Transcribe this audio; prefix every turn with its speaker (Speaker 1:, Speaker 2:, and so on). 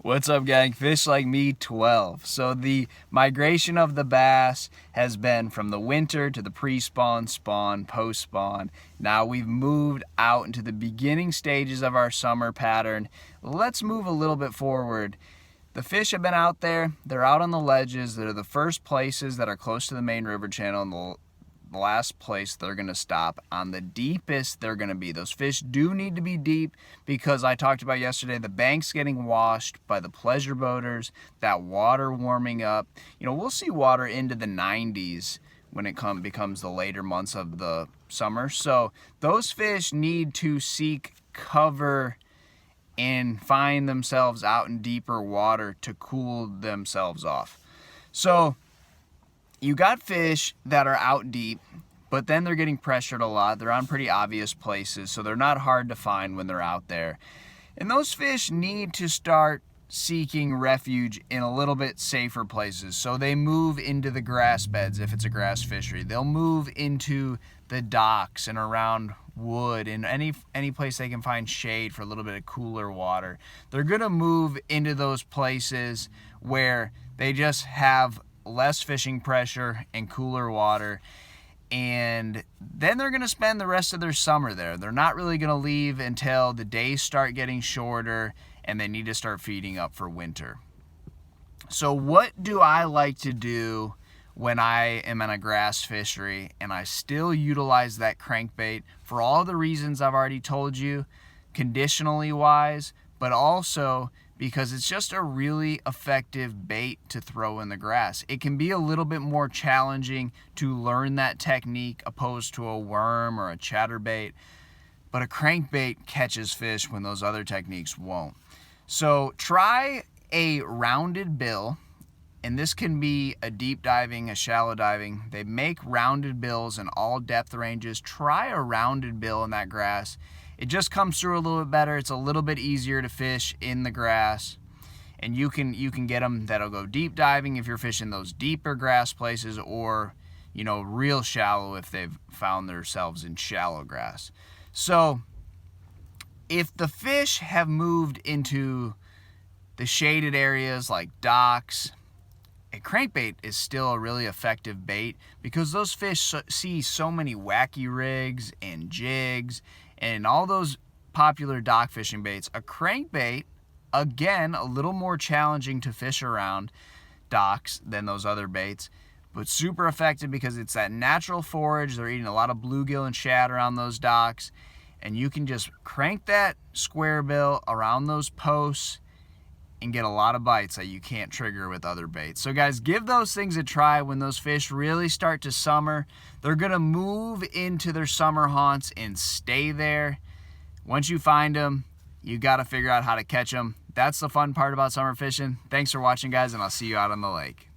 Speaker 1: What's up, gang? Fish Like Me 12. So the migration of the bass has been from the winter to the pre-spawn, spawn, post-spawn. Now we've moved out into the beginning stages of our summer pattern. Let's move a little bit forward. The fish have been out there. They're out on the ledges. They're the first places that are close to the main river channel, and the last place they're going to stop. On the deepest they're going to be. Those fish do need to be deep because I talked about yesterday the banks getting washed by the pleasure boaters, that water warming up. You know, we'll see water into the 90s when it becomes the later months of the summer. So those fish need to seek cover and find themselves out in deeper water to cool themselves off. So you got fish that are out deep, but then they're getting pressured a lot. They're on pretty obvious places, so they're not hard to find when they're out there. And those fish need to start seeking refuge in a little bit safer places. So they move into the grass beds if it's a grass fishery. They'll move into the docks and around wood and any place they can find shade for a little bit of cooler water. They're gonna move into those places where they just have less fishing pressure and cooler water, and then they're going to spend the rest of their summer there. They're not really going to leave until the days start getting shorter and they need to start feeding up for winter. So what do I like to do when I am in a grass fishery and I still utilize that crankbait for all the reasons I've already told you, conditionally wise, but also because it's just a really effective bait to throw in the grass. It can be a little bit more challenging to learn that technique opposed to a worm or a chatterbait, but a crankbait catches fish when those other techniques won't. So try a rounded bill, and this can be a deep diving, a shallow diving. They make rounded bills in all depth ranges. Try a rounded bill in that grass. It just comes through a little bit better. It's a little bit easier to fish in the grass, and you can get them that'll go deep diving if you're fishing those deeper grass places, or real shallow if they've found themselves in shallow grass. So if the fish have moved into the shaded areas like docks, a crankbait is still a really effective bait because those fish see so many wacky rigs and jigs and all those popular dock fishing baits. A crankbait, again, a little more challenging to fish around docks than those other baits, but super effective because it's that natural forage. They're eating a lot of bluegill and shad around those docks, and you can just crank that square bill around those posts and get a lot of bites that you can't trigger with other baits. So guys, give those things a try when those fish really start to summer. They're gonna move into their summer haunts and stay there. Once you find them, you gotta figure out how to catch them. That's the fun part about summer fishing. Thanks for watching, guys, and I'll see you out on the lake.